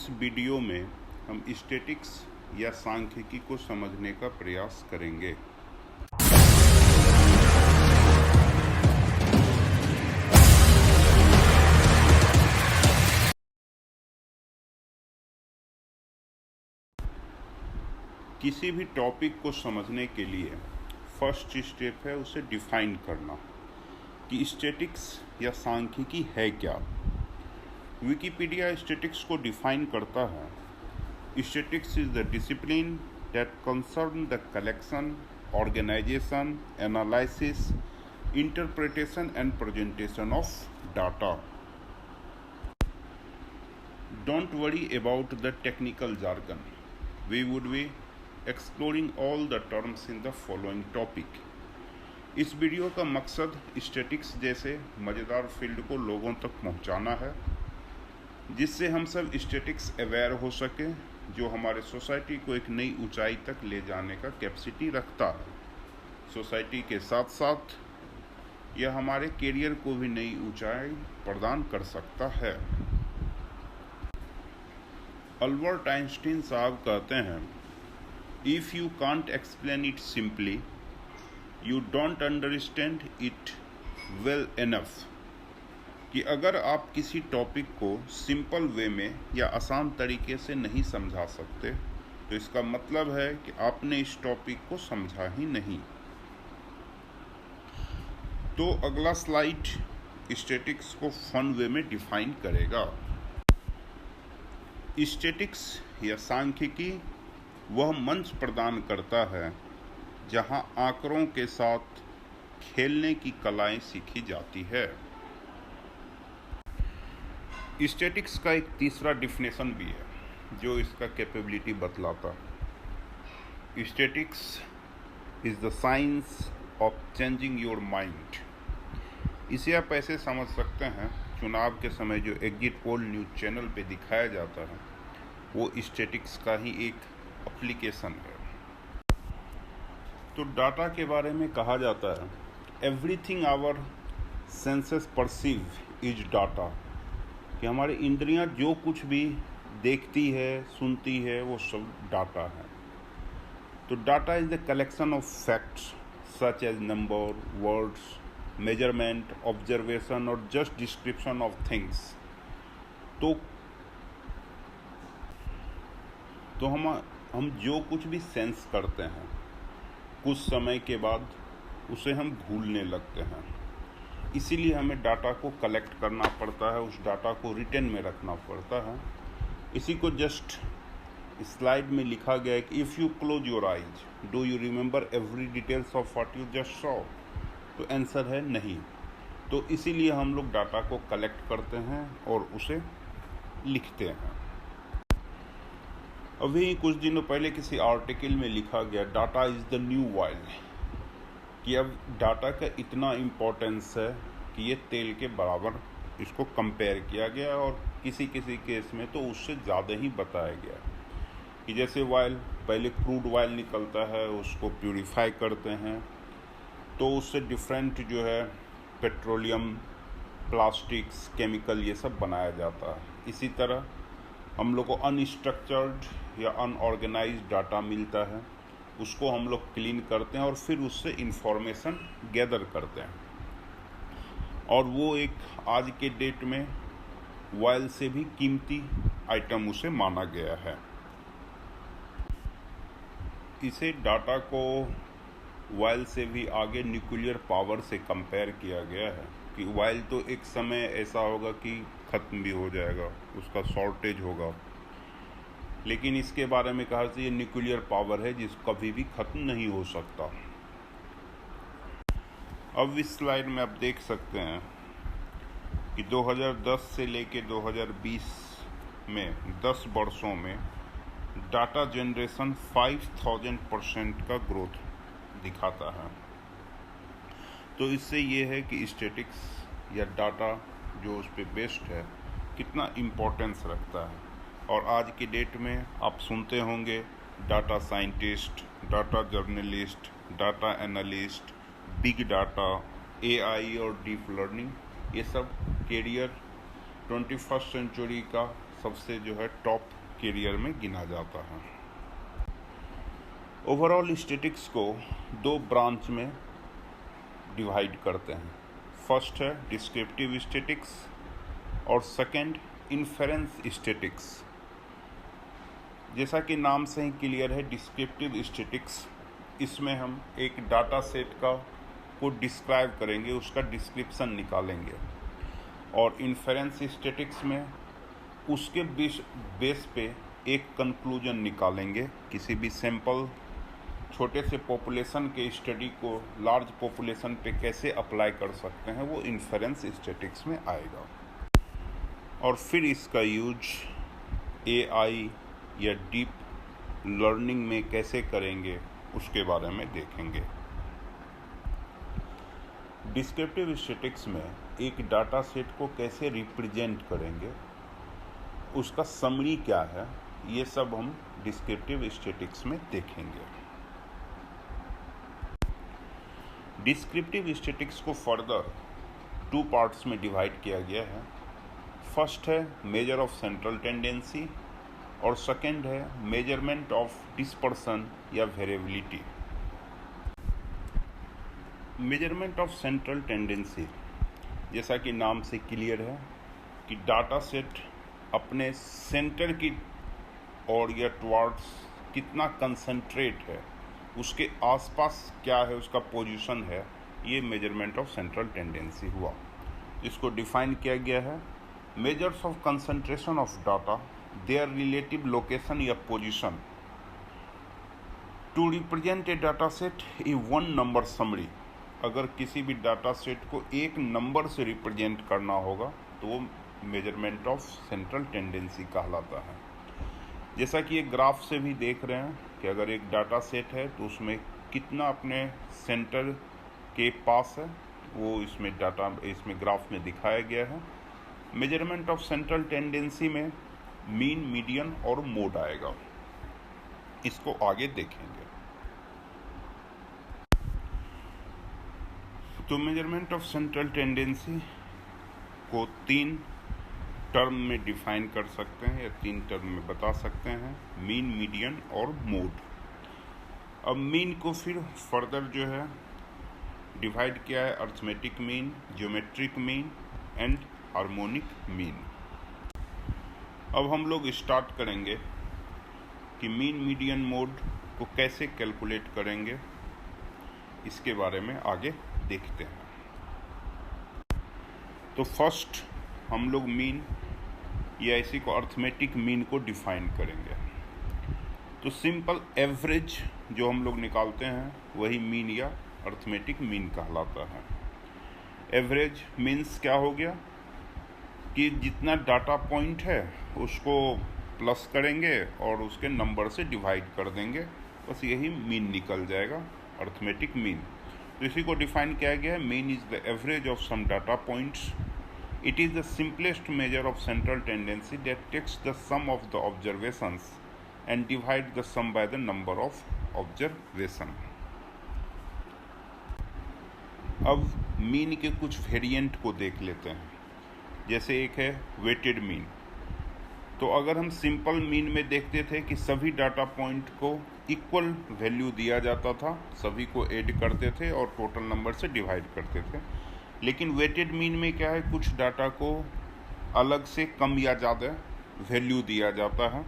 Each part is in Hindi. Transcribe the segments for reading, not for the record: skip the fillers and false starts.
इस वीडियो में हम स्टैटिक्स या सांख्यिकी को समझने का प्रयास करेंगे। किसी भी टॉपिक को समझने के लिए फर्स्ट स्टेप है उसे डिफाइन करना कि स्टैटिक्स या सांख्यिकी है क्या। विकिपीडिया स्टैटिक्स को डिफाइन करता है, statistics is the discipline that concern the collection, organisation, analysis, interpretation and presentation of data. Don't worry about the technical jargon. We would be exploring all the terms in the following topic. इस वीडियो का मकसद स्टैटिक्स जैसे मज़ेदार फील्ड को लोगों तक पहुंचाना है, जिससे हम सब स्टैटिक्स अवेयर हो सके, जो हमारे सोसाइटी को एक नई ऊंचाई तक ले जाने का कैपेसिटी रखता है। सोसाइटी के साथ साथ यह हमारे करियर को भी नई ऊंचाई प्रदान कर सकता है। अल्बर्ट आइंस्टीन साहब कहते हैं, if you can't explain it simply you don't understand it well enough. कि अगर आप किसी टॉपिक को सिंपल वे में या आसान तरीके से नहीं समझा सकते तो इसका मतलब है कि आपने इस टॉपिक को समझा ही नहीं। तो अगला स्लाइड स्टैटिक्स को फन वे में डिफाइन करेगा। स्टैटिक्स या सांख्यिकी वह मंच प्रदान करता है जहां आंकड़ों के साथ खेलने की कलाएं सीखी जाती है। स्टैटिक्स का एक तीसरा डिफिनेशन भी है जो इसका कैपेबिलिटी बतलाता है। Statistics is the science of changing your mind. इसे आप ऐसे समझ सकते हैं, चुनाव के समय जो एग्जिट पोल न्यूज़ चैनल पे दिखाया जाता है वो स्टैटिक्स का ही एक एप्लीकेशन है। तो डाटा के बारे में कहा जाता है, everything our senses perceive is data. कि हमारी इंद्रियां जो कुछ भी देखती है, सुनती है, वो सब डाटा है। तो data is the collection of facts such as number, words, measurement, observation और जस्ट डिस्क्रिप्शन ऑफ थिंग्स। तो हम जो कुछ भी सेंस करते हैं कुछ समय के बाद उसे हम भूलने लगते हैं। इसीलिए हमें डाटा को कलेक्ट करना पड़ता है, उस डाटा को रिटेन में रखना पड़ता है। इसी को जस्ट स्लाइड में लिखा गया है कि if you close your eyes do you remember every details of what you just saw. तो आंसर है नहीं। तो इसीलिए हम लोग डाटा को कलेक्ट करते हैं और उसे लिखते हैं। अभी कुछ दिनों पहले किसी आर्टिकल में लिखा गया, data is the new oil. कि अब डाटा का इतना इम्पोर्टेंस है कि ये तेल के बराबर इसको कंपेयर किया गया और किसी किसी केस में तो उससे ज़्यादा ही बताया गया। कि जैसे ऑयल, पहले क्रूड ऑयल निकलता है, उसको प्यूरिफाई करते हैं तो उससे डिफरेंट जो है पेट्रोलियम, प्लास्टिक्स, केमिकल ये सब बनाया जाता है। इसी तरह हम लोग को अनस्ट्रक्चर्ड या अनऑर्गेनाइज्ड डाटा मिलता है, उसको हम लोग क्लीन करते हैं और फिर उससे इंफॉर्मेशन गैदर करते हैं। और वो एक आज के डेट में ऑयल से भी कीमती आइटम उसे माना गया है। इसे डाटा को ऑयल से भी आगे न्यूक्लियर पावर से कंपेयर किया गया है कि ऑयल तो एक समय ऐसा होगा कि ख़त्म भी हो जाएगा, उसका शॉर्टेज होगा, लेकिन इसके बारे में कहा कि ये न्यूक्लियर पावर है जिस कभी भी ख़त्म नहीं हो सकता। अब इस स्लाइड में आप देख सकते हैं कि 2010 से लेके 2020 में 10 वर्षों में डाटा जनरेशन 5000% का ग्रोथ दिखाता है। तो इससे ये है कि स्टैटिक्स या डाटा जो उस पर बेस्ड है कितना इम्पोर्टेंस रखता है। और आज की डेट में आप सुनते होंगे data scientist, data journalist, data analyst, big data, AI और डीप लर्निंग, ये सब करियर 21st सेंचुरी का सबसे जो है टॉप कैरियर में गिना जाता है। ओवरऑल स्टैटिक्स को दो ब्रांच में डिवाइड करते हैं। फर्स्ट है डिस्क्रिप्टिव स्टैटिक्स और सेकंड इन्फेरेंस स्टैटिक्स। जैसा कि नाम से ही क्लियर है, डिस्क्रिप्टिव स्टैटिक्स, इसमें हम एक डाटा सेट को डिस्क्राइब करेंगे, उसका डिस्क्रिप्शन निकालेंगे। और इन्फेरेंस स्टैटिक्स में उसके बेस पे एक कंक्लूजन निकालेंगे। किसी भी सैंपल छोटे से पॉपुलेशन के स्टडी को लार्ज पॉपुलेशन पे कैसे अप्लाई कर सकते हैं, वो इन्फेरेंस स्टैटिक्स में आएगा। और फिर इसका यूज AI या डीप लर्निंग में कैसे करेंगे, उसके बारे में देखेंगे। डिस्क्रिप्टिव स्टैटिक्स में एक डाटा सेट को कैसे रिप्रेजेंट करेंगे, उसका समरी क्या है, ये सब हम डिस्क्रिप्टिव स्टैटिक्स में देखेंगे। डिस्क्रिप्टिव स्टैटिक्स को फर्दर 2 पार्ट्स में डिवाइड किया गया है। फर्स्ट है मेजर ऑफ सेंट्रल टेंडेंसी और सेकंड है मेजरमेंट ऑफ डिस्पर्सन या variability. Measurement of central tendency, जैसा कि नाम से क्लियर है कि डाटा सेट अपने सेंटर की ओर या टुवर्ड्स कितना कंसंट्रेट है, उसके आसपास क्या है, उसका पोजीशन है, ये मेजरमेंट ऑफ सेंट्रल टेंडेंसी हुआ। इसको डिफाइन किया गया है measures of concentration of data, their relative location या position to represent a data set a 1 number summary. अगर किसी भी डाटा सेट को एक नंबर से रिप्रेजेंट करना होगा तो वो मेजरमेंट ऑफ सेंट्रल टेंडेंसी कहलाता है। जैसा कि एक ग्राफ से भी देख रहे हैं कि अगर एक डाटा सेट है तो उसमें कितना अपने सेंटर के पास है, वो इसमें ग्राफ में दिखाया गया है। मेजरमेंट ऑफ सेंट्रल टेंडेंसी में मीन, मीडियन और मोड आएगा। इसको आगे देखेंगे। तो मेजरमेंट ऑफ सेंट्रल टेंडेंसी को 3 टर्म में डिफाइन कर सकते हैं या 3 टर्म में बता सकते हैं, मीन, मीडियन और मोड। अब मीन को फिर फर्दर जो है डिवाइड किया है arithmetic mean, geometric mean and harmonic mean. अब हम लोग स्टार्ट करेंगे कि मीन, मीडियन, मोड को कैसे कैलकुलेट करेंगे, इसके बारे में आगे देखते हैं। तो फर्स्ट हम लोग मीन या इसी को अर्थमेटिक मीन को डिफाइन करेंगे। तो सिंपल एवरेज जो हम लोग निकालते हैं वही मीन या अर्थमेटिक मीन कहलाता है। एवरेज मीन्स क्या हो गया कि जितना डाटा पॉइंट है उसको प्लस करेंगे और उसके नंबर से डिवाइड कर देंगे, बस यही मीन निकल जाएगा, अर्थमेटिक मीन। तो इसी को डिफाइन किया गया है, mean is the average of some data points. It is the simplest measure of central tendency that takes the sum of the observations and divide the sum by the number of observation. अब मीन के कुछ वेरिएंट को देख लेते हैं। जैसे एक है वेटेड मीन। तो अगर हम सिंपल मीन में देखते थे कि सभी डाटा पॉइंट को इक्वल वैल्यू दिया जाता था, सभी को ऐड करते थे और टोटल नंबर से डिवाइड करते थे। लेकिन वेटेड मीन में क्या है, कुछ डाटा को अलग से कम या ज़्यादा वैल्यू दिया जाता है।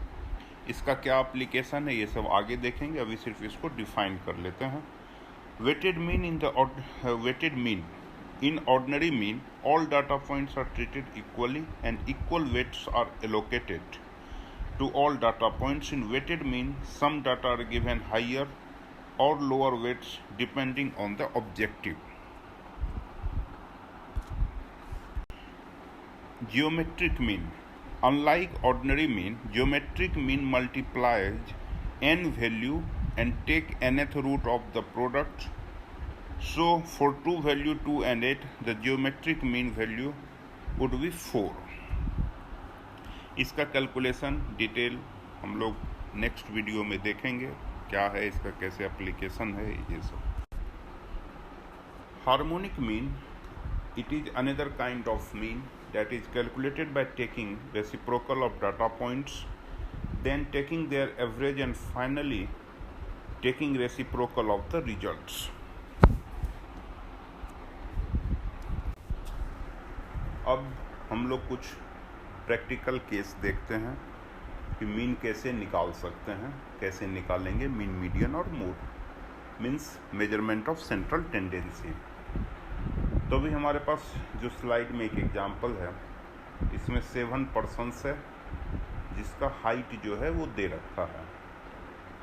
इसका क्या एप्लीकेशन है ये सब आगे देखेंगे, अभी सिर्फ इसको डिफाइन कर लेते हैं। Weighted mean in ordinary mean, all data points are treated equally and equal weights are allocated to all data points. In weighted mean, some data are given higher or lower weights depending on the objective. Geometric mean. Unlike ordinary mean, geometric mean multiplies n value and take nth root of the product. So for 2 value 2 and 8, the geometric mean value would be 4. इसका कैलकुलेशन डिटेल हम लोग नेक्स्ट वीडियो में देखेंगे, क्या है इसका, कैसे एप्लीकेशन है, ये सब। Harmonic mean, it is another kind of mean that is calculated by taking reciprocal of data points, then taking their average and finally taking reciprocal of the results. अब हम लोग कुछ प्रैक्टिकल केस देखते हैं कि मीन कैसे निकाल सकते हैं, कैसे निकालेंगे मीन, मीडियन और mode, means measurement of central tendency. तो भी हमारे पास जो स्लाइड में एक एग्जांपल है, इसमें 7 पर्सन्स है जिसका हाइट जो है वो दे रखा है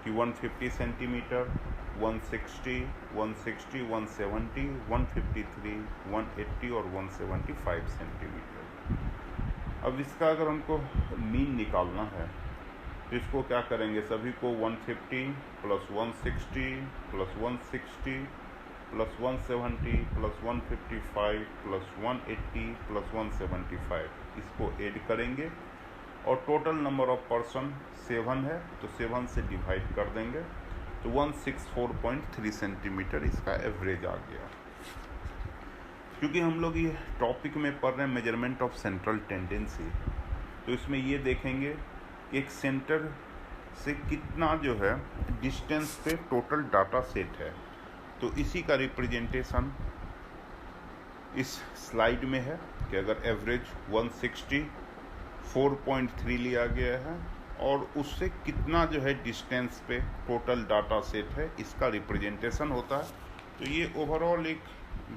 कि 150 सेंटीमीटर, 160, 160, 170, 153, 180 और 175 सेंटीमीटर। अब इसका अगर हमको मीन निकालना है तो इसको क्या करेंगे, सभी को 150 plus 160 plus 160 plus 170 plus 155 plus 180 plus 175 इसको ऐड करेंगे और टोटल नंबर ऑफ पर्सन 7 है तो 7 से डिवाइड कर देंगे तो 164.3 सेंटीमीटर इसका एवरेज आ गया। क्योंकि हम लोग ये टॉपिक में पढ़ रहे हैं मेजरमेंट ऑफ सेंट्रल टेंडेंसी, तो इसमें ये देखेंगे एक सेंटर से कितना जो है डिस्टेंस पे टोटल डाटा सेट है। तो इसी का रिप्रेजेंटेशन इस स्लाइड में है कि अगर एवरेज 164.3 लिया गया है और उससे कितना जो है डिस्टेंस पे टोटल डाटा सेट है, इसका रिप्रेजेंटेशन होता है। तो ये ओवरऑल एक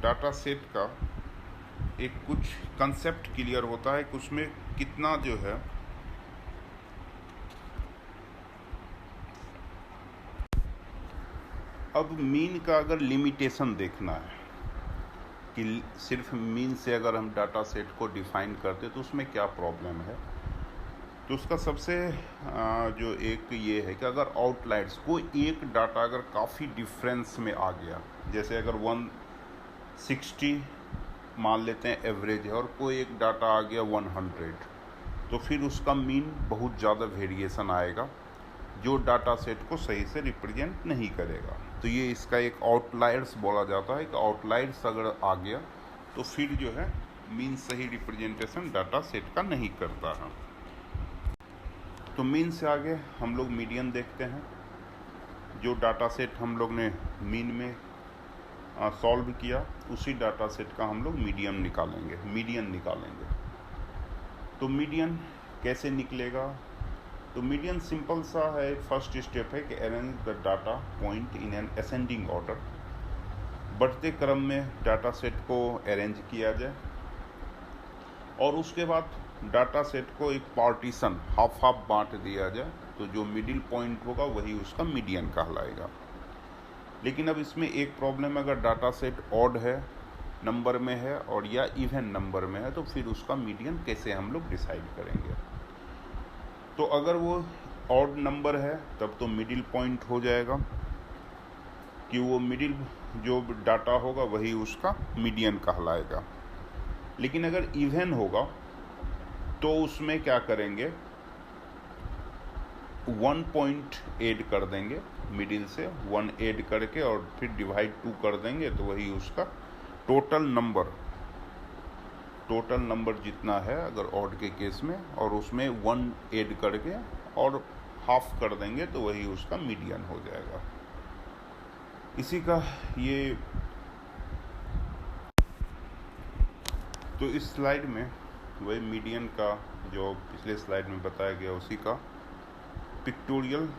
डाटा सेट का एक कुछ कंसेप्ट क्लियर होता है कि उसमें कितना जो है अब मीन का अगर लिमिटेशन देखना है कि सिर्फ मीन से अगर हम डाटा सेट को डिफाइन करते तो उसमें क्या प्रॉब्लम है, तो उसका सबसे जो एक ये है कि अगर आउटलायर्स कोई एक डाटा अगर काफ़ी डिफरेंस में आ गया, जैसे अगर 160 मान लेते हैं एवरेज है और कोई एक डाटा आ गया 100, तो फिर उसका मीन बहुत ज़्यादा वेरिएशन आएगा जो डाटा सेट को सही से रिप्रेजेंट नहीं करेगा। तो ये इसका एक आउटलायर्स बोला जाता है कि आउटलायर्स अगर आ गया तो फिर जो है मीन सही रिप्रेजेंटेशन डाटा सेट का नहीं करता है। तो मीन से आगे हम लोग मीडियन देखते हैं। जो डाटा सेट हम लोग ने मीन में सॉल्व किया उसी डाटा सेट का हम लोग मीडियन निकालेंगे। तो मीडियन कैसे निकलेगा, तो मीडियन सिंपल सा है, फर्स्ट स्टेप है कि arrange the data point in an ascending order, बढ़ते क्रम में डाटा सेट को अरेंज किया जाए और उसके बाद डाटा सेट को एक पार्टीशन हाफ बांट दिया जाए, तो जो मिडिल पॉइंट होगा वही उसका मीडियन कहलाएगा। लेकिन अब इसमें एक प्रॉब्लम, अगर डाटा सेट ऑड है नंबर में है और या इवन नंबर में है तो फिर उसका मीडियन कैसे हम लोग डिसाइड करेंगे। तो अगर वो ऑड नंबर है तब तो मिडिल पॉइंट हो जाएगा कि वो मिडिल जो डाटा होगा वही उसका मीडियन कहलाएगा। लेकिन अगर इवन होगा तो उसमें क्या करेंगे, 1 पॉइंट ऐड कर देंगे, मिडिल से 1 ऐड करके और फिर डिवाइड 2 कर देंगे तो वही उसका टोटल नंबर जितना है अगर ऑड के केस में, और उसमें 1 ऐड करके और हाफ कर देंगे तो वही उसका मीडियन हो जाएगा। इसी का ये, तो इस स्लाइड में वही मीडियन का जो पिछले स्लाइड में बताया गया उसी का पिक्टोरियल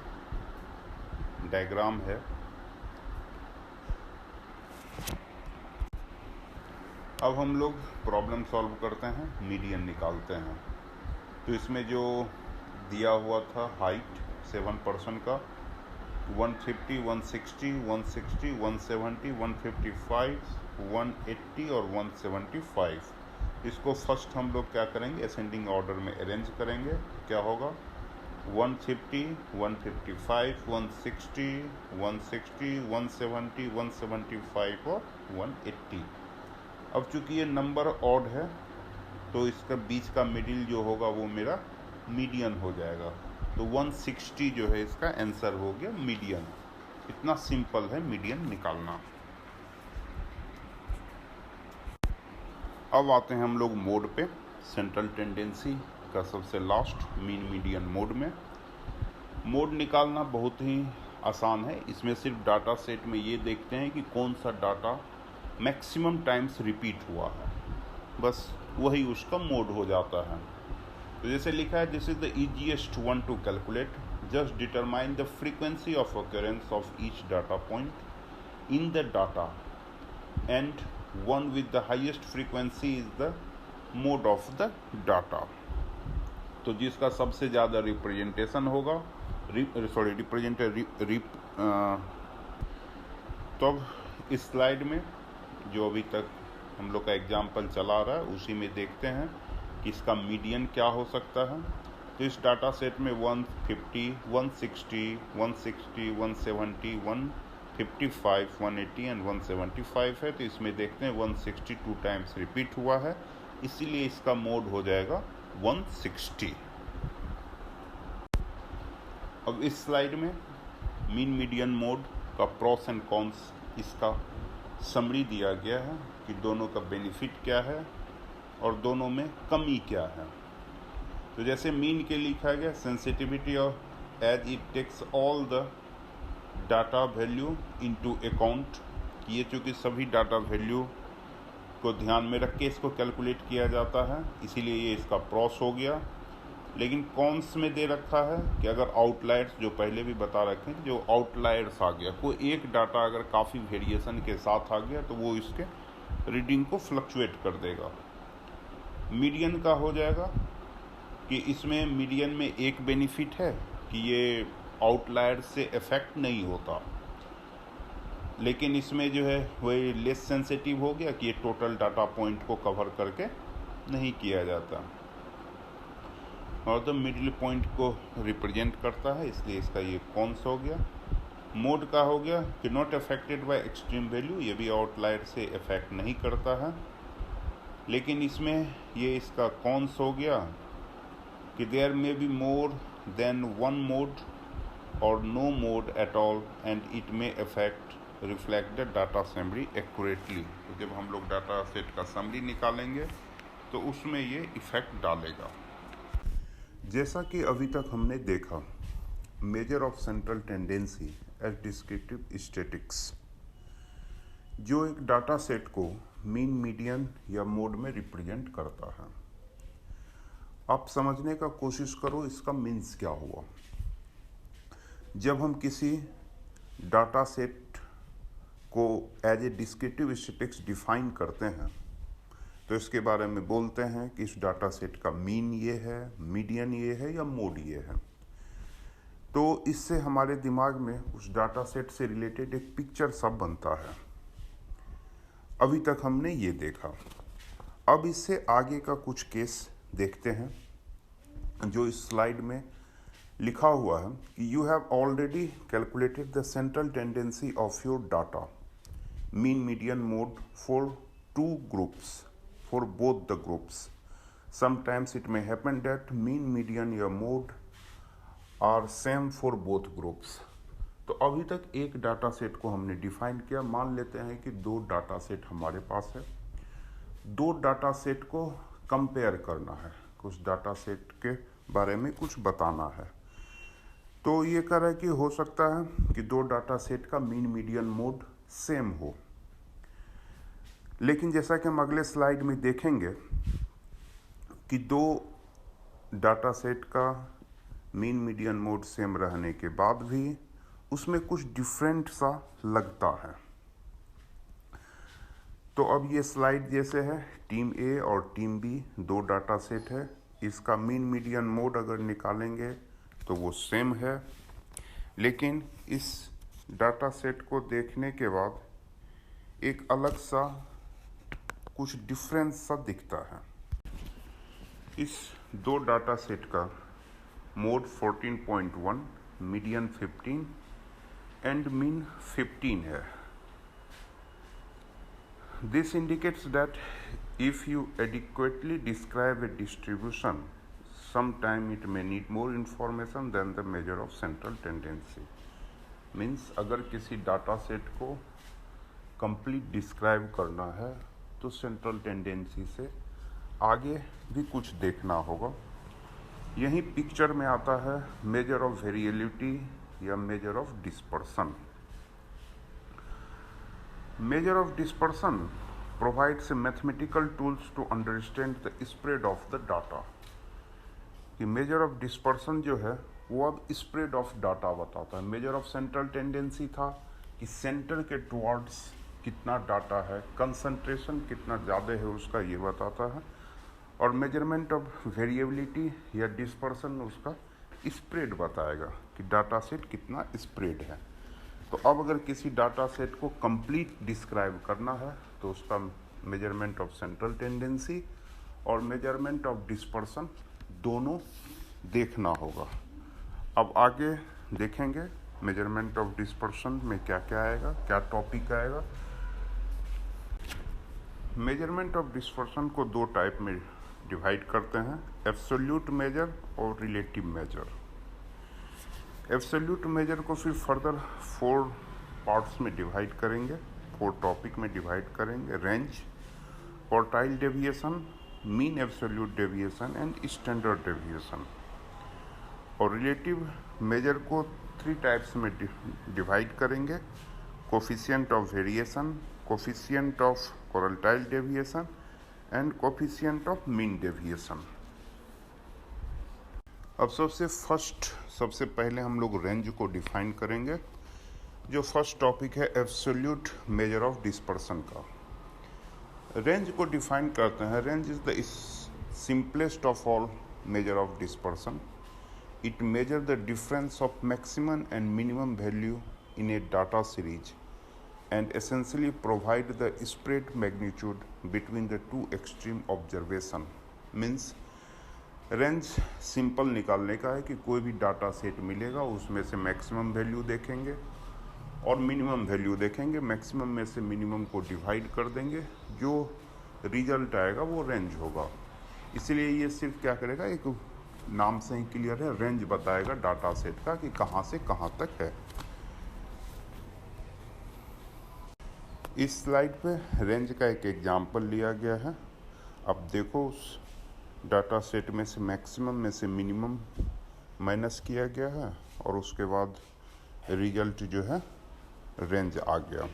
डायग्राम है। अब हम लोग प्रॉब्लम सॉल्व करते हैं, मीडियन निकालते हैं। तो इसमें जो दिया हुआ था हाइट 7 पर्सन का 150, 160, 160, 170, 155, 180 और 175, इसको फर्स्ट हम लोग क्या करेंगे, असेंडिंग ऑर्डर में अरेंज करेंगे। क्या होगा, 150, 155, 160, 160, 170, 175 और 180। अब चूंकि ये नंबर ऑड है तो इसका बीच का मिडिल जो होगा वो मेरा मीडियन हो जाएगा। तो 160 जो है इसका आंसर हो गया मीडियन। इतना सिंपल है मीडियन निकालना। अब आते हैं हम लोग मोड पे। सेंट्रल टेंडेंसी का सबसे लास्ट मीन मीडियन मोड में। मोड निकालना बहुत ही आसान है। इसमें सिर्फ डाटा सेट में ये देखते हैं कि कौन सा डाटा मैक्सिमम टाइम्स रिपीट हुआ है, बस वही उसका मोड हो जाता है। तो जैसे लिखा है, this is the easiest one two calculate, just determine the frequency of occurrence of each data point in the data and one with the highest frequency is the mode of the data. तो जिसका सबसे ज़्यादा रिप्रेजेंटेशन होगा, तो अब इस स्लाइड में जो अभी तक हम लोग का एग्जाम्पल चला रहा है उसी में देखते हैं कि इसका मीडियन क्या हो सकता है। तो इस डाटा सेट में 150, 160, 160, 170, 155, 180 एंड 175 है। तो इसमें देखते हैं 162 टाइम्स रिपीट हुआ है, इसीलिए इसका मोड हो जाएगा 160। अब इस स्लाइड में मीन मीडियन मोड का प्रोस एंड कॉन्स इसका समरी दिया गया है कि दोनों का बेनिफिट क्या है और दोनों में कमी क्या है। तो जैसे मीन के लिखा गया, sensitivity of as it takes all the data value into account, ये चूँकि सभी डाटा वैल्यू को ध्यान में रख के इसको कैलकुलेट किया जाता है, इसीलिए ये इसका प्रोस हो गया। लेकिन कॉन्स में दे रखा है कि अगर आउटलायर्स, जो पहले भी बता रखे हैं, जो आउटलायर्स आ गया, कोई एक डाटा अगर काफ़ी वेरिएशन के साथ आ गया तो वो इसके रीडिंग को फ्लक्चुएट कर देगा। मीडियन का हो जाएगा कि इसमें मीडियन में एक बेनिफिट है कि ये आउटलायर से इफेक्ट नहीं होता, लेकिन इसमें जो है वही लेस सेंसिटिव हो गया कि ये टोटल डाटा पॉइंट को कवर करके नहीं किया जाता, और द मिडिल पॉइंट को रिप्रेजेंट करता है, इसलिए इसका ये कॉन्स हो गया। मोड का हो गया कि not affected by extreme value, ये भी आउटलायर से इफेक्ट नहीं करता है, लेकिन इसमें ये इसका कॉन्स हो गया कि there may be more than one mode और no mode at all and it may affect reflect the data summary accurately. तो जब हम लोग डाटा सेट का समरी निकालेंगे तो उसमें ये इफेक्ट डालेगा। जैसा कि अभी तक हमने देखा, measure of central tendency as descriptive statistics, जो एक डाटा सेट को मीन मीडियन या मोड में रिप्रेजेंट करता है। आप समझने का कोशिश करो इसका मीन्स क्या हुआ। जब हम किसी डाटा सेट को as a descriptive statistics define करते हैं तो इसके बारे में बोलते हैं कि इस डाटा सेट का मीन ये है, मीडियन ये है या मोड ये है। तो इससे हमारे दिमाग में उस डाटा सेट से रिलेटेड एक पिक्चर सब बनता है। अभी तक हमने ये देखा। अब इससे आगे का कुछ केस देखते हैं जो इस स्लाइड में लिखा हुआ है कि you have already calculated the central tendency of your data mean median mode for two groups, for both the groups. Sometimes it may happen that mean, median या mode are same for both groups. तो अभी तक एक डाटा सेट को हमने डिफाइन किया। मान लेते हैं कि दो डाटा सेट हमारे पास है, दो डाटा सेट को कंपेयर करना है, कुछ डाटा सेट के बारे में कुछ बताना है। तो ये कह रहा है कि हो सकता है कि दो डाटा सेट का मीन मीडियन मोड सेम हो, लेकिन जैसा कि हम अगले स्लाइड में देखेंगे कि दो डाटा सेट का मीन मीडियन मोड सेम रहने के बाद भी उसमें कुछ डिफरेंट सा लगता है। तो अब ये स्लाइड जैसे है, टीम ए और टीम बी दो डाटा सेट है, इसका मीन मीडियन मोड अगर निकालेंगे तो वो सेम है, लेकिन इस डाटा सेट को देखने के बाद एक अलग सा कुछ डिफरेंस सा दिखता है। इस दो डाटा सेट का मोड 14.1, मीडियन 15 एंड मीन 15 है। This indicates that if you adequately describe A distribution, sometime it may need more information than the measure of central tendency. Means अगर किसी डाटा सेट को कंप्लीट डिस्क्राइब करना है तो सेंट्रल टेंडेंसी से आगे भी कुछ देखना होगा। यही पिक्चर में आता है मेजर ऑफ वेरिएबिलिटी या major of dispersion. Measure of dispersion provides mathematical tools to understand the spread of the data। कि मेजर ऑफ डिस्पर्सन जो है वो अब स्प्रेड ऑफ डाटा बताता है। मेजर ऑफ सेंट्रल टेंडेंसी था कि सेंटर के टुवर्ड्स कितना डाटा है, कंसंट्रेशन कितना ज़्यादा है उसका ये बताता है। और मेजरमेंट ऑफ वेरिएबिलिटी या डिस्पर्सन उसका स्प्रेड बताएगा कि डाटा सेट कितना स्प्रेड है। तो अब अगर किसी डाटा सेट को कंप्लीट डिस्क्राइब करना है तो उसका मेजरमेंट ऑफ सेंट्रल टेंडेंसी और मेजरमेंट ऑफ डिस्पर्सन दोनों देखना होगा। अब आगे देखेंगे मेजरमेंट ऑफ डिस्पर्सन में क्या क्या आएगा, क्या टॉपिक आएगा। मेजरमेंट ऑफ डिस्पर्सन को दो टाइप में डिवाइड करते हैं, एब्सोल्यूट मेजर और रिलेटिव मेजर। एब्सोल्यूट मेजर को फिर फर्दर 4 पार्ट्स में डिवाइड करेंगे, 4 टॉपिक में डिवाइड करेंगे, range, quartile deviation, mean absolute deviation and standard deviation. और रिलेटिव मेजर को 3 टाइप्स में डिवाइड करेंगे, coefficient of variation, coefficient of quartile deviation and coefficient of mean deviation. अब सबसे पहले हम लोग रेंज को डिफाइन करेंगे। जो फर्स्ट टॉपिक है एब्सोल्यूट मेजर ऑफ डिस्पर्सन का। रेंज को डिफाइन करते हैं, range is the simplest of all major of dispersion. It measure the difference of maximum and minimum value in A data series and essentially provide the spread magnitude between the 2 extreme observation. Means range simple निकालने का है कि कोई भी डाटा सेट मिलेगा उसमें से मैक्सिमम वैल्यू देखेंगे और मिनिमम वैल्यू देखेंगे, मैक्सिमम में से मिनिमम को डिवाइड कर देंगे, जो रिजल्ट आएगा वो रेंज होगा। इसलिए ये सिर्फ क्या करेगा, एक नाम से ही क्लियर है, रेंज बताएगा डाटा सेट का कि कहाँ से कहाँ तक है। इस स्लाइड पे रेंज का एक एग्जाम्पल लिया गया है। अब देखो उस डाटा सेट में से मैक्सिमम में से मिनिमम माइनस किया गया है और उसके बाद रिजल्ट जो है रेंज आ गया।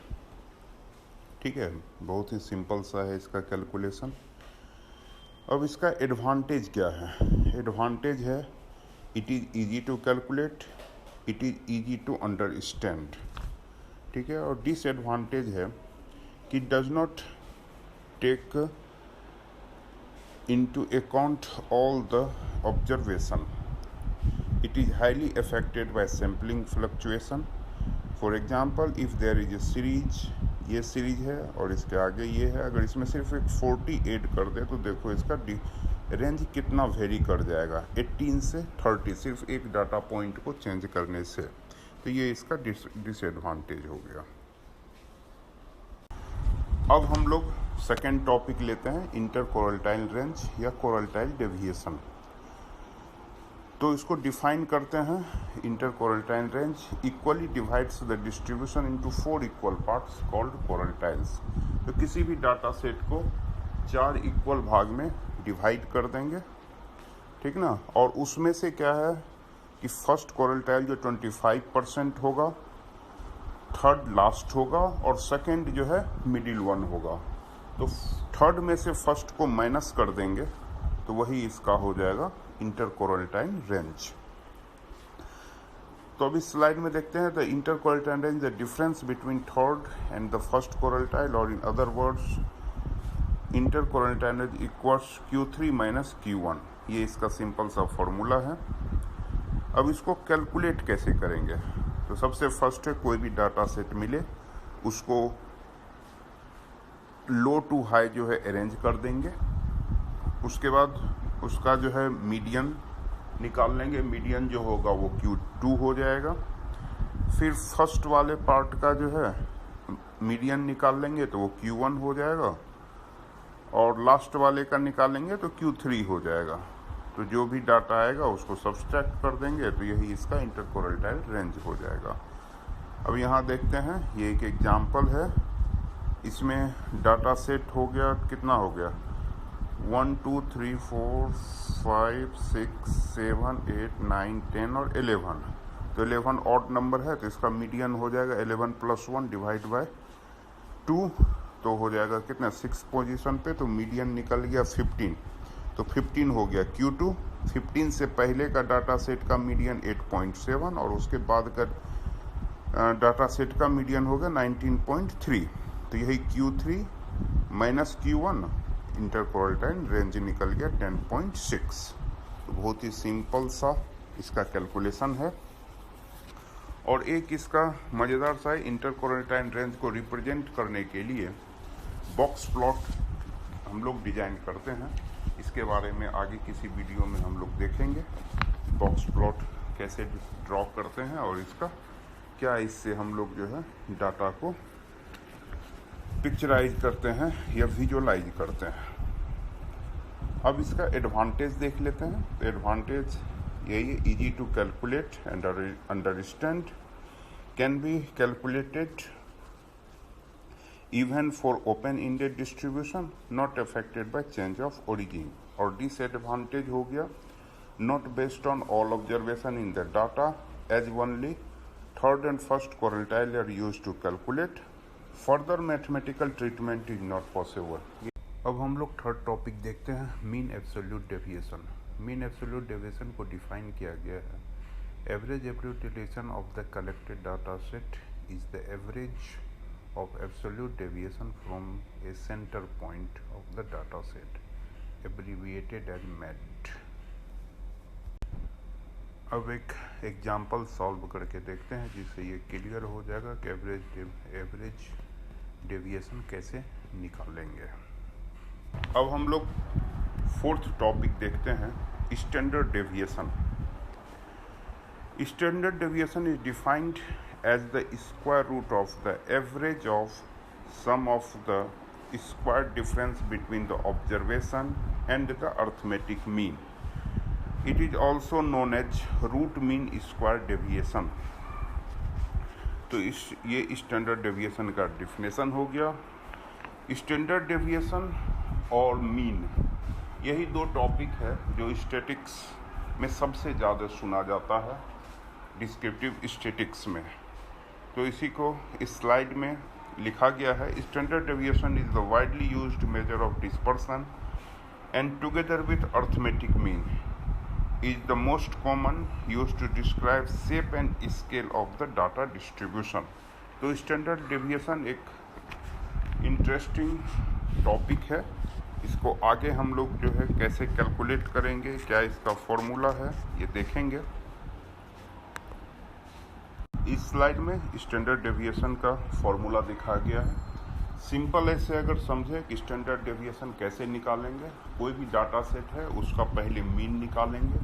ठीक है, बहुत ही सिंपल सा है इसका कैलकुलेशन। अब इसका एडवांटेज क्या है? एडवांटेज है it is easy to calculate, it is easy to understand. ठीक है, और डिसएडवांटेज है कि does not take into account all the observation. It is highly affected by sampling fluctuation. For example, if there is a series, ये सीरीज है और इसके आगे ये है, अगर इसमें सिर्फ एक 40 ऐड कर दे तो देखो इसका रेंज कितना वेरी कर जाएगा, 18 से 30 सिर्फ एक डाटा पॉइंट को चेंज करने से। तो ये इसका डिसएडवांटेज हो गया। अब हम लोग सेकेंड टॉपिक लेते हैं, इंटरकोरल्टाइल रेंज या कोरल्टाइल डेविएशन। तो इसको डिफाइन करते हैं। Interquartile range equally divides the distribution into 4 equal parts called quartiles. तो किसी भी डाटा सेट को 4 इक्वल भाग में डिवाइड कर देंगे, ठीक ना। और उसमें से क्या है कि फर्स्ट कोरल्टाइल जो 25% होगा, थर्ड लास्ट होगा और सेकेंड जो है मिडिल वन होगा। तो थर्ड में से फर्स्ट को माइनस कर देंगे तो वही इसका हो जाएगा इंटरकोरल्टाइल रेंज। तो अभी स्लाइड में देखते हैं the interquartile range the difference between third and the first quartile, और in other words interquartile range equals Q3 minus Q1। ये इसका सिंपल सा फॉर्मूला है। अब इसको कैलकुलेट कैसे करेंगे? तो सबसे फर्स्ट है कोई भी डाटा सेट मिले उसको लो टू हाई जो है अरेंज कर देंगे। उसके बाद उसका जो है मीडियन निकाल लेंगे, मीडियन जो होगा वो Q2 हो जाएगा। फिर फर्स्ट वाले पार्ट का जो है मीडियन निकाल लेंगे तो वो Q1 हो जाएगा और लास्ट वाले का निकालेंगे तो Q3 हो जाएगा। तो जो भी डाटा आएगा उसको सब्सट्रैक्ट कर देंगे तो यही इसका इंटरकोरल्टाइल रेंज हो जाएगा। अब यहाँ देखते हैं, ये एक एग्जाम्पल है। इसमें डाटा सेट हो गया, कितना हो गया 1 2 3 4 5 6 7 8 9 10 और 11। तो 11 ऑड नंबर है, तो इसका मीडियन हो जाएगा 11 + 1 डिवाइड बाय 2, तो हो जाएगा कितना 6 पोजीशन पे, तो मीडियन निकल गया 15। तो 15 हो गया Q2। 15 से पहले का डाटा सेट का मीडियन 8.7 और उसके बाद का डाटा सेट का मीडियन हो गया 19.3। तो यही Q3 minus Q1 interquartile range निकल गया 10.6। तो बहुत ही सिंपल सा इसका कैलकुलेशन है। और एक इसका मज़ेदार सा इंटरक्वार्टाइल रेंज को रिप्रेजेंट करने के लिए बॉक्स प्लॉट हम लोग डिजाइन करते हैं। इसके बारे में आगे किसी वीडियो में हम लोग देखेंगे बॉक्स प्लॉट कैसे ड्रॉ करते हैं और इसका क्या इससे हम लोग जो है डाटा को पिक्चराइज करते हैं या विजुअलाइज करते हैं। अब इसका एडवांटेज देख लेते हैं। तो एडवांटेज यही है, easy to calculate and understand, can be calculated even for open-ended distribution, not affected by change of origin। और disadvantage हो गया, not based on all observation in the data as only third and first quartile are used to calculate, further mathematical treatment is not possible। अब हम लोग थर्ड टॉपिक देखते हैं, mean absolute deviation. Mean absolute deviation को डिफाइन किया गया है, average absolutation of the collected data set is the average of absolute deviation from a center point of the data set, abbreviated as MET। अब एक एग्जाम्पल सॉल्व करके देखते हैं जिससे ये क्लियर हो जाएगा कि एवरेज डेविएशन कैसे निकालेंगे। अब हम लोग फोर्थ टॉपिक देखते हैं, standard deviation. Standard deviation is defined as the square root of the average of sum of the square difference between the observation and the arithmetic mean। It is also known as root mean square deviation। तो ये स्टैंडर्ड डेविएशन का डिफिनेशन हो गया। स्टैंडर्ड डेविएशन और मीन, यही दो टॉपिक है जो स्टैटिक्स में सबसे ज़्यादा सुना जाता है, डिस्क्रिप्टिव स्टैटिक्स में। तो इसी को इस स्लाइड में लिखा गया है, standard deviation is the widely used measure of dispersion and together with arithmetic mean is the most common used to describe shape and scale of the data distribution. तो स्टैंडर्ड डेविएशन एक इंटरेस्टिंग टॉपिक है, इसको आगे हम लोग जो है कैसे कैलकुलेट करेंगे, क्या इसका फॉर्मूला है, ये देखेंगे। इस स्लाइड में स्टैंडर्ड डेविएशन का फॉर्मूला दिखा गया है। सिंपल ऐसे अगर समझे कि स्टैंडर्ड डेविएशन कैसे निकालेंगे, कोई भी डाटा सेट है उसका पहले मीन निकालेंगे,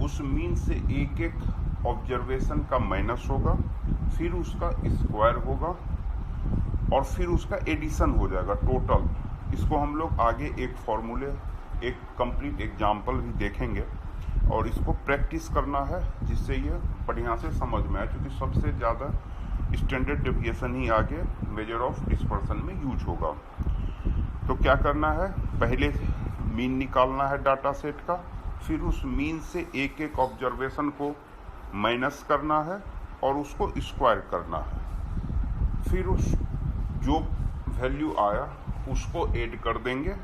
उस मीन से एक एक ऑब्जर्वेशन का माइनस होगा, फिर उसका स्क्वायर होगा और फिर उसका एडिशन हो जाएगा टोटल। इसको हम लोग आगे एक फॉर्मूले, एक कंप्लीट एग्जाम्पल भी देखेंगे और इसको प्रैक्टिस करना है जिससे ये बढ़िया से समझ में आए, क्योंकि सबसे ज़्यादा स्टैंडर्ड डेविएशन ही आगे मेजर ऑफ डिस्पर्सन में यूज होगा। तो क्या करना है, पहले मीन निकालना है डाटा सेट का, फिर उस मीन से एक एक ऑब्जर्वेशन को माइनस करना है और उसको स्क्वायर करना है, फिर उस जो वैल्यू आया उसको ऐड कर देंगे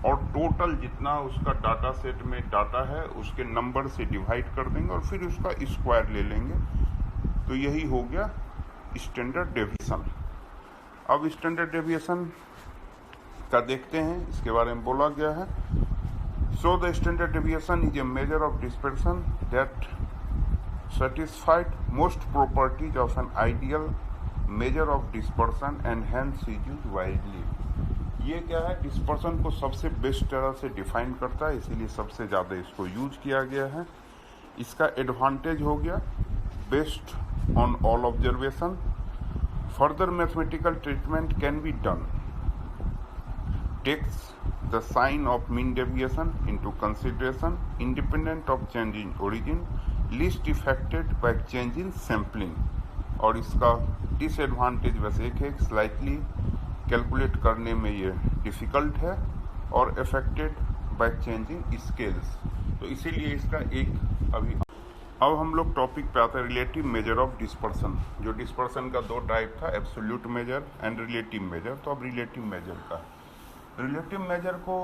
और टोटल जितना उसका डाटा सेट में डाटा है उसके नंबर से डिवाइड कर देंगे और फिर उसका स्क्वायर ले लेंगे। तो यही हो गया स्टैंडर्ड डेविएशन। अब स्टैंडर्ड डेविएशन का देखते हैं, इसके बारे में बोला गया है। So the standard deviation is a major of dispersion that satisfied most properties of an ideal measure of dispersion and hence is used widely। ये क्या है, डिस्पर्सन को सबसे बेस्ट तरह से डिफाइन करता है, इसीलिए सबसे ज़्यादा इसको यूज किया गया है। इसका एडवांटेज हो गया based on all observation, further mathematical treatment can be done, takes the sign of mean deviation into consideration independent of change in origin, least affected by change in sampling. और इसका डिसएडवांटेज बस एक है, स्लाइटली कैलकुलेट करने में ये डिफ़िकल्ट है और अफेक्टेड बाय चेंजिंग स्केल्स। तो इसीलिए इसका एक अभी अब हम लोग टॉपिक पे आते हैं रिलेटिव मेजर ऑफ डिस्पर्सन। जो डिस्पर्सन का दो टाइप था, absolute major and relative major. तो अब रिलेटिव मेजर का, रिलेटिव मेजर को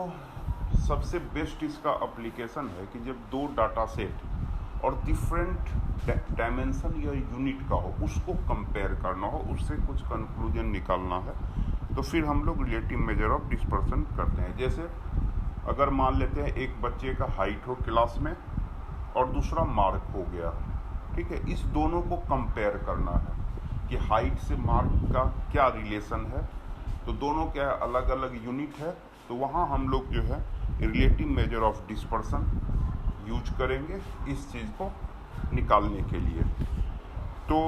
सबसे बेस्ट इसका एप्लीकेशन है कि जब दो डाटा सेट और डिफरेंट डायमेंशन या यूनिट का हो, उसको कंपेयर करना हो, उससे कुछ कंक्लूजन निकालना है, तो फिर हम लोग रिलेटिव मेजर ऑफ डिस्पर्सन करते हैं। जैसे अगर मान लेते हैं एक बच्चे का हाइट हो क्लास में और दूसरा मार्क हो गया, ठीक है, इस दोनों को कंपेयर करना है कि हाइट से मार्क का क्या रिलेशन है, तो दोनों क्या अलग अलग यूनिट है, तो वहाँ हम लोग जो है relative major of dispersion use करेंगे इस चीज़ को निकालने के लिए। तो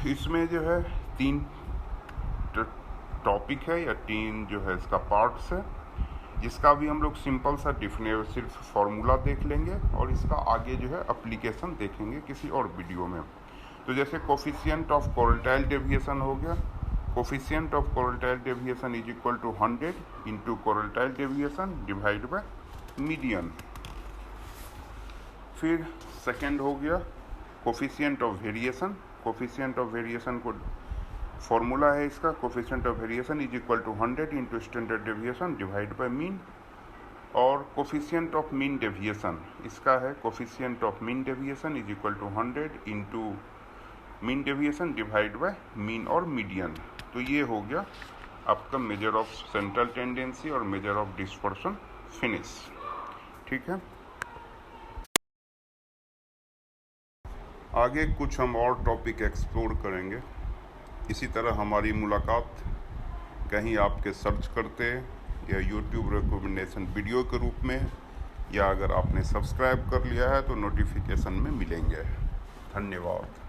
इसमें जो है 3 टॉपिक है या 3 जो है इसका पार्ट्स है, जिसका भी हम लोग सिंपल सा सिर्फ फॉर्मूला देख लेंगे और इसका आगे जो है एप्लीकेशन देखेंगे किसी और वीडियो में। तो जैसे कोफिशिएंट ऑफ कोरेल्टाइल डेविएशन हो गया, coefficient of quartile deviation is equal to 100 into quartile deviation divide by median. फिर सेकेंड हो गया coefficient of variation. Coefficient of variation को फॉर्मूला है इसका, coefficient of variation is equal to 100 into standard deviation divide by mean. और कोफिशिएंट ऑफ मीन डेविएशन इसका है, coefficient of mean deviation is equal to 100 into mean deviation divide by mean और मीडियन। तो ये हो गया आपका मेजर ऑफ सेंट्रल टेंडेंसी और मेजर ऑफ डिस्पर्सन फिनिश। ठीक है, आगे कुछ हम और टॉपिक एक्सप्लोर करेंगे। इसी तरह हमारी मुलाकात कहीं आपके सर्च करते या यूट्यूब रिकमेंडेशन वीडियो के रूप में, या अगर आपने सब्सक्राइब कर लिया है तो नोटिफिकेशन में मिलेंगे। धन्यवाद।